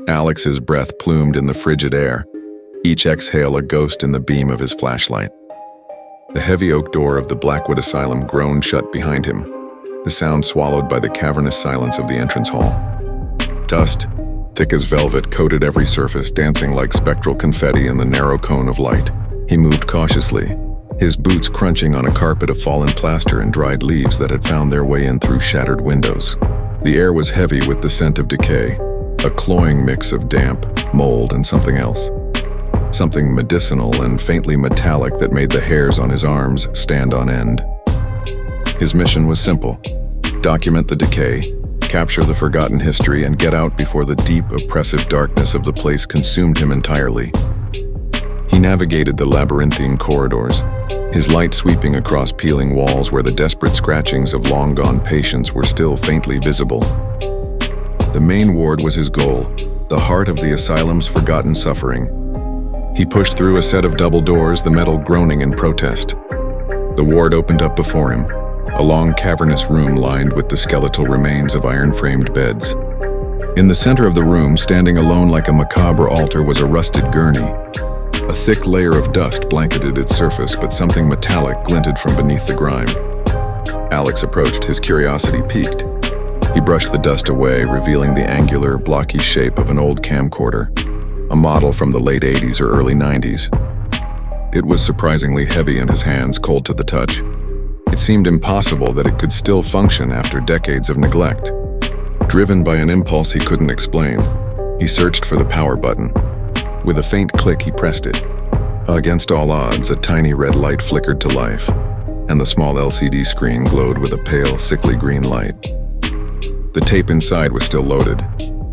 Alex's breath plumed in the frigid air, each exhale a ghost in the beam of his flashlight. The heavy oak door of the Blackwood Asylum groaned shut behind him, the sound swallowed by the cavernous silence of the entrance hall. Dust, thick as velvet, coated every surface, dancing like spectral confetti in the narrow cone of light. He moved cautiously, his boots crunching on a carpet of fallen plaster and dried leaves that had found their way in through shattered windows. The air was heavy with the scent of decay, a cloying mix of damp, mold, and something else. Something medicinal and faintly metallic that made the hairs on his arms stand on end. His mission was simple: document the decay, capture the forgotten history, and get out before the deep, oppressive darkness of the place consumed him entirely. He navigated the labyrinthine corridors, his light sweeping across peeling walls where the desperate scratchings of long-gone patients were still faintly visible. The main ward was his goal, the heart of the asylum's forgotten suffering. He pushed through a set of double doors, the metal groaning in protest. The ward opened up before him, a long cavernous room lined with the skeletal remains of iron-framed beds. In the center of the room, standing alone like a macabre altar, was a rusted gurney. A thick layer of dust blanketed its surface, but something metallic glinted from beneath the grime. Alex approached, his curiosity piqued. He brushed the dust away, revealing the angular, blocky shape of an old camcorder, a model from the late 80s or early 90s. It was surprisingly heavy in his hands, cold to the touch. It seemed impossible that it could still function after decades of neglect. Driven by an impulse he couldn't explain, he searched for the power button. With a faint click, he pressed it. Against all odds, a tiny red light flickered to life, and the small LCD screen glowed with a pale, sickly green light. The tape inside was still loaded.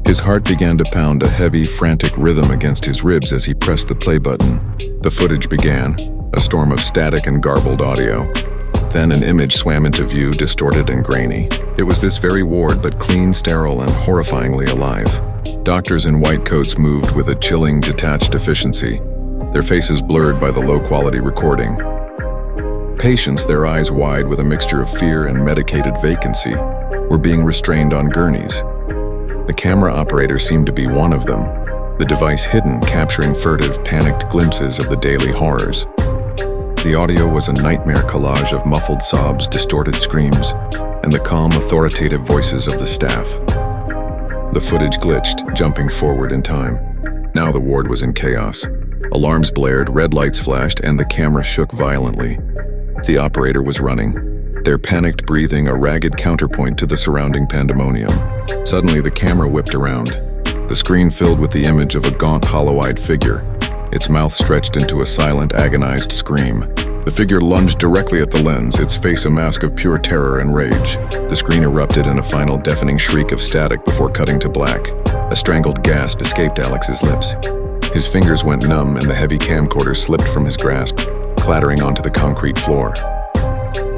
His heart began to pound a heavy, frantic rhythm against his ribs as he pressed the play button. The footage began, a storm of static and garbled audio. Then an image swam into view, distorted and grainy. It was this very ward, but clean, sterile, and horrifyingly alive. Doctors in white coats moved with a chilling, detached efficiency, their faces blurred by the low-quality recording. Patients, their eyes wide with a mixture of fear and medicated vacancy, were being restrained on gurneys. The camera operator seemed to be one of them, the device hidden, capturing furtive, panicked glimpses of the daily horrors. The audio was a nightmare collage of muffled sobs, distorted screams, and the calm, authoritative voices of the staff. The footage glitched, jumping forward in time. Now the ward was in chaos. Alarms blared, red lights flashed, and the camera shook violently. The operator was running, their panicked breathing a ragged counterpoint to the surrounding pandemonium. Suddenly, the camera whipped around. The screen filled with the image of a gaunt, hollow-eyed figure, its mouth stretched into a silent, agonized scream. The figure lunged directly at the lens, its face a mask of pure terror and rage. The screen erupted in a final deafening shriek of static before cutting to black. A strangled gasp escaped Alex's lips. His fingers went numb and the heavy camcorder slipped from his grasp, clattering onto the concrete floor.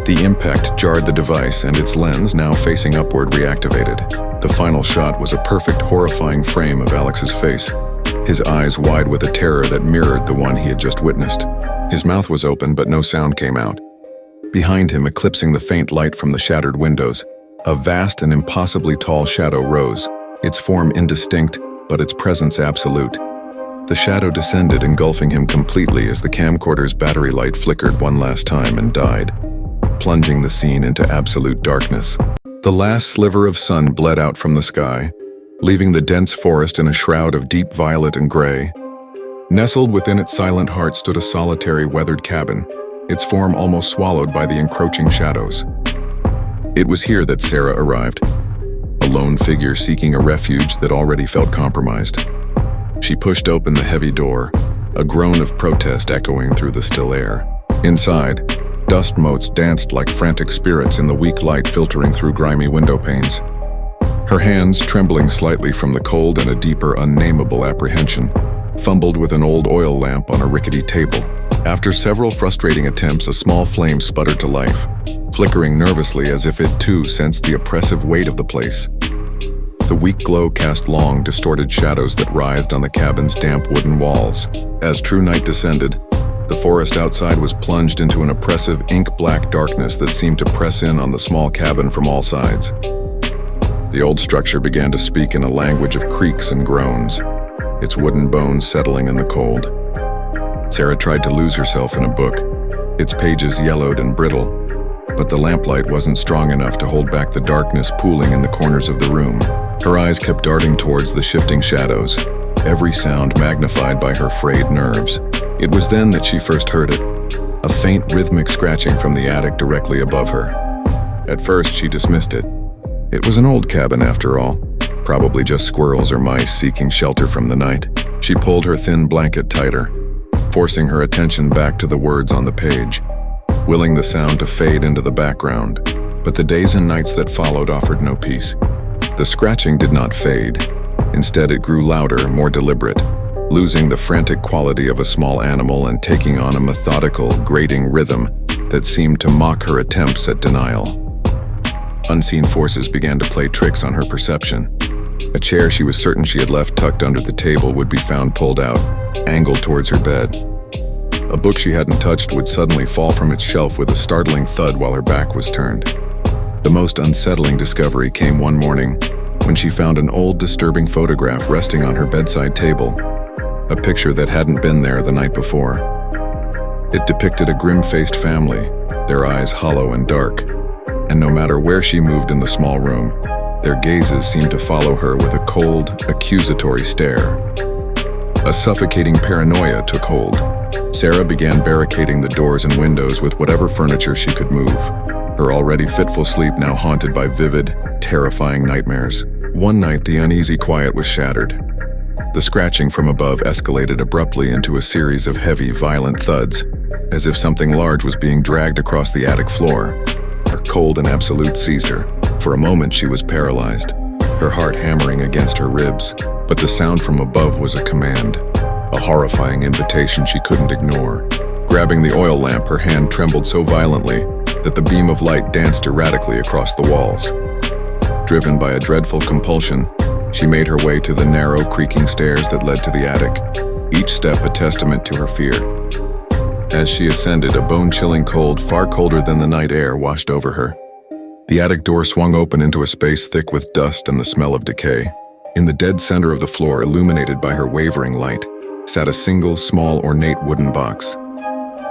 The impact jarred the device, and its lens, now facing upward, reactivated. The final shot was a perfect, horrifying frame of Alex's face, his eyes wide with a terror that mirrored the one he had just witnessed. His mouth was open, but no sound came out. Behind him, eclipsing the faint light from the shattered windows, a vast and impossibly tall shadow rose, its form indistinct, but its presence absolute. The shadow descended, engulfing him completely as the camcorder's battery light flickered one last time and died, plunging the scene into absolute darkness. The last sliver of sun bled out from the sky, leaving the dense forest in a shroud of deep violet and gray. Nestled within its silent heart stood a solitary, weathered cabin, its form almost swallowed by the encroaching shadows. It was here that Sarah arrived, a lone figure seeking a refuge that already felt compromised. She pushed open the heavy door, a groan of protest echoing through the still air. Inside, dust motes danced like frantic spirits in the weak light filtering through grimy window panes. Her hands, trembling slightly from the cold and a deeper, unnameable apprehension, fumbled with an old oil lamp on a rickety table. After several frustrating attempts, a small flame sputtered to life, flickering nervously as if it too sensed the oppressive weight of the place. The weak glow cast long, distorted shadows that writhed on the cabin's damp wooden walls. As true night descended, the forest outside was plunged into an oppressive, ink-black darkness that seemed to press in on the small cabin from all sides. The old structure began to speak in a language of creaks and groans, its wooden bones settling in the cold. Sarah tried to lose herself in a book, its pages yellowed and brittle, but the lamplight wasn't strong enough to hold back the darkness pooling in the corners of the room. Her eyes kept darting towards the shifting shadows, every sound magnified by her frayed nerves. It was then that she first heard it, a faint rhythmic scratching from the attic directly above her. At first, she dismissed it. It was an old cabin after all, probably just squirrels or mice seeking shelter from the night. She pulled her thin blanket tighter, forcing her attention back to the words on the page, willing the sound to fade into the background. But the days and nights that followed offered no peace. The scratching did not fade. Instead, it grew louder, more deliberate, losing the frantic quality of a small animal and taking on a methodical, grating rhythm that seemed to mock her attempts at denial. Unseen forces began to play tricks on her perception. A chair she was certain she had left tucked under the table would be found pulled out, angled towards her bed. A book she hadn't touched would suddenly fall from its shelf with a startling thud while her back was turned. The most unsettling discovery came one morning when she found an old, disturbing photograph resting on her bedside table, a picture that hadn't been there the night before. It depicted a grim-faced family, their eyes hollow and dark, and no matter where she moved in the small room, their gazes seemed to follow her with a cold, accusatory stare. A suffocating paranoia took hold. Sarah began barricading the doors and windows with whatever furniture she could move, her already fitful sleep now haunted by vivid, terrifying nightmares. One night, the uneasy quiet was shattered. The scratching from above escalated abruptly into a series of heavy, violent thuds, as if something large was being dragged across the attic floor. Her cold and absolute seized her. For a moment, she was paralyzed, her heart hammering against her ribs. But the sound from above was a command, a horrifying invitation she couldn't ignore. Grabbing the oil lamp, her hand trembled so violently that the beam of light danced erratically across the walls. Driven by a dreadful compulsion, she made her way to the narrow, creaking stairs that led to the attic, each step a testament to her fear. As she ascended, a bone-chilling cold, far colder than the night air, washed over her. The attic door swung open into a space thick with dust and the smell of decay. In the dead center of the floor, illuminated by her wavering light, sat a single, small, ornate wooden box.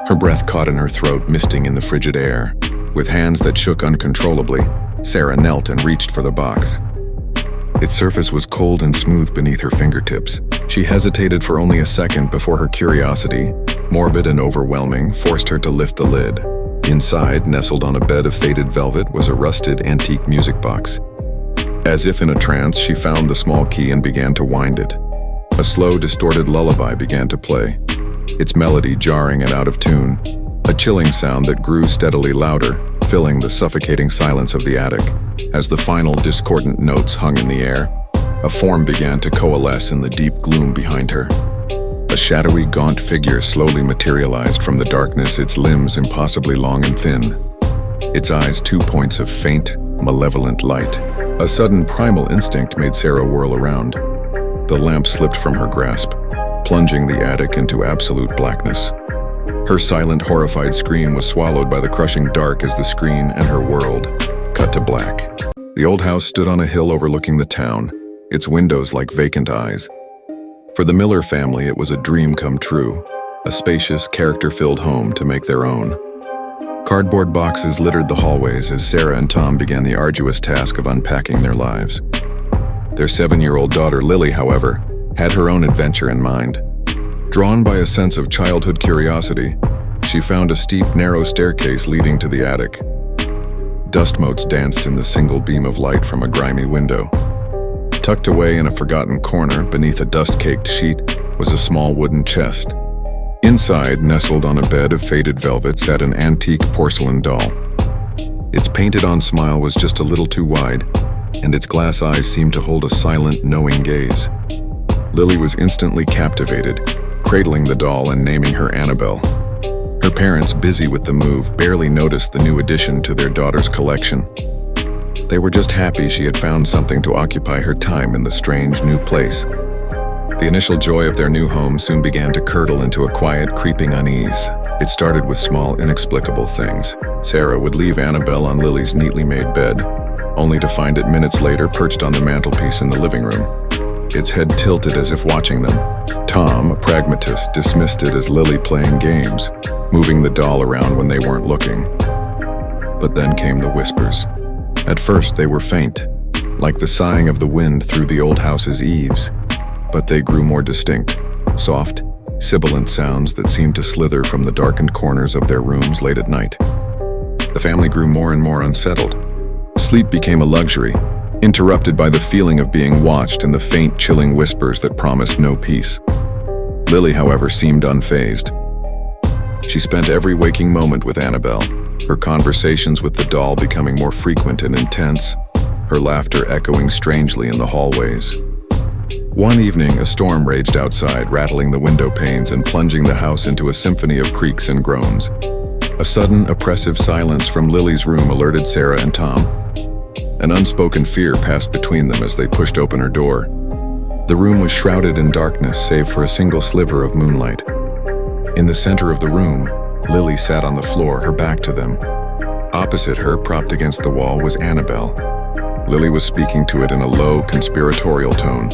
Her breath caught in her throat, misting in the frigid air. With hands that shook uncontrollably, Sarah knelt and reached for the box. Its surface was cold and smooth beneath her fingertips. She hesitated for only a second before her curiosity, morbid and overwhelming, forced her to lift the lid. Inside, nestled on a bed of faded velvet, was a rusted antique music box. As if in a trance, she found the small key and began to wind it. A slow, distorted lullaby began to play, its melody jarring and out of tune, a chilling sound that grew steadily louder, filling the suffocating silence of the attic. As the final discordant notes hung in the air, a form began to coalesce in the deep gloom behind her. A shadowy, gaunt figure slowly materialized from the darkness, its limbs impossibly long and thin, its eyes 2 points of faint, malevolent light. A sudden primal instinct made Sarah whirl around. The lamp slipped from her grasp, plunging the attic into absolute blackness. Her silent, horrified scream was swallowed by the crushing dark as the screen and her world cut to black. The old house stood on a hill overlooking the town, its windows like vacant eyes. For the Miller family, it was a dream come true, a spacious, character-filled home to make their own. Cardboard boxes littered the hallways as Sarah and Tom began the arduous task of unpacking their lives. Their 7-year-old daughter, Lily, however, had her own adventure in mind. Drawn by a sense of childhood curiosity, she found a steep, narrow staircase leading to the attic. Dust motes danced in the single beam of light from a grimy window. Tucked away in a forgotten corner beneath a dust-caked sheet was a small wooden chest. Inside, nestled on a bed of faded velvet, sat an antique porcelain doll. Its painted-on smile was just a little too wide, and its glass eyes seemed to hold a silent, knowing gaze. Lily was instantly captivated, cradling the doll and naming her Annabelle. Her parents, busy with the move, barely noticed the new addition to their daughter's collection. They were just happy she had found something to occupy her time in the strange new place. The initial joy of their new home soon began to curdle into a quiet, creeping unease. It started with small, inexplicable things. Sarah would leave Annabelle on Lily's neatly made bed, only to find it minutes later perched on the mantelpiece in the living room, its head tilted as if watching them. Tom, a pragmatist, dismissed it as Lily playing games, moving the doll around when they weren't looking. But then came the whispers. At first they were faint, like the sighing of the wind through the old house's eaves, but they grew more distinct, soft, sibilant sounds that seemed to slither from the darkened corners of their rooms late at night. The family grew more and more unsettled. Sleep became a luxury, interrupted by the feeling of being watched and the faint, chilling whispers that promised no peace. Lily, however, seemed unfazed. She spent every waking moment with Annabelle, her conversations with the doll becoming more frequent and intense, her laughter echoing strangely in the hallways. One evening, a storm raged outside, rattling the window panes and plunging the house into a symphony of creaks and groans. A sudden, oppressive silence from Lily's room alerted Sarah and Tom. An unspoken fear passed between them as they pushed open her door. The room was shrouded in darkness save for a single sliver of moonlight. In the center of the room, Lily sat on the floor, her back to them. Opposite her, propped against the wall, was Annabelle. Lily was speaking to it in a low, conspiratorial tone,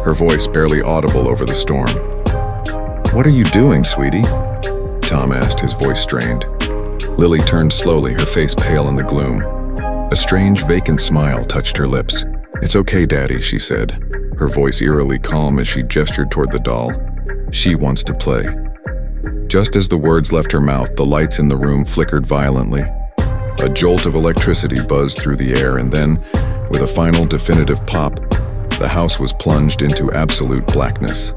her voice barely audible over the storm. "What are you doing, sweetie?" Tom asked, his voice strained. Lily turned slowly, her face pale in the gloom. A strange, vacant smile touched her lips. "It's okay, Daddy," she said, her voice eerily calm as she gestured toward the doll. "She wants to play." Just as the words left her mouth, the lights in the room flickered violently. A jolt of electricity buzzed through the air, and then, with a final definitive pop, the house was plunged into absolute blackness.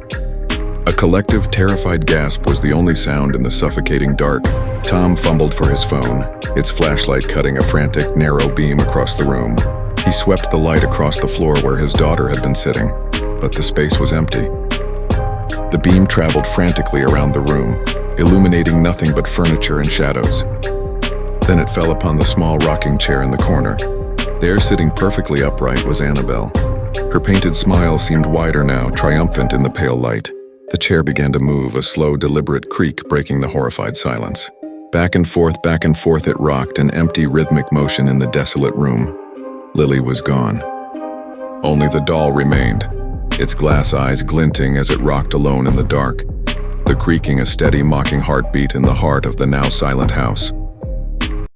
A collective, terrified gasp was the only sound in the suffocating dark. Tom fumbled for his phone, its flashlight cutting a frantic, narrow beam across the room. He swept the light across the floor where his daughter had been sitting, but the space was empty. The beam traveled frantically around the room, illuminating nothing but furniture and shadows. Then it fell upon the small rocking chair in the corner. There, sitting perfectly upright, was Annabelle. Her painted smile seemed wider now, triumphant in the pale light. The chair began to move, a slow, deliberate creak breaking the horrified silence. Back and forth it rocked, an empty, rhythmic motion in the desolate room. Lily was gone. Only the doll remained, its glass eyes glinting as it rocked alone in the dark, the creaking a steady, mocking heartbeat in the heart of the now silent house.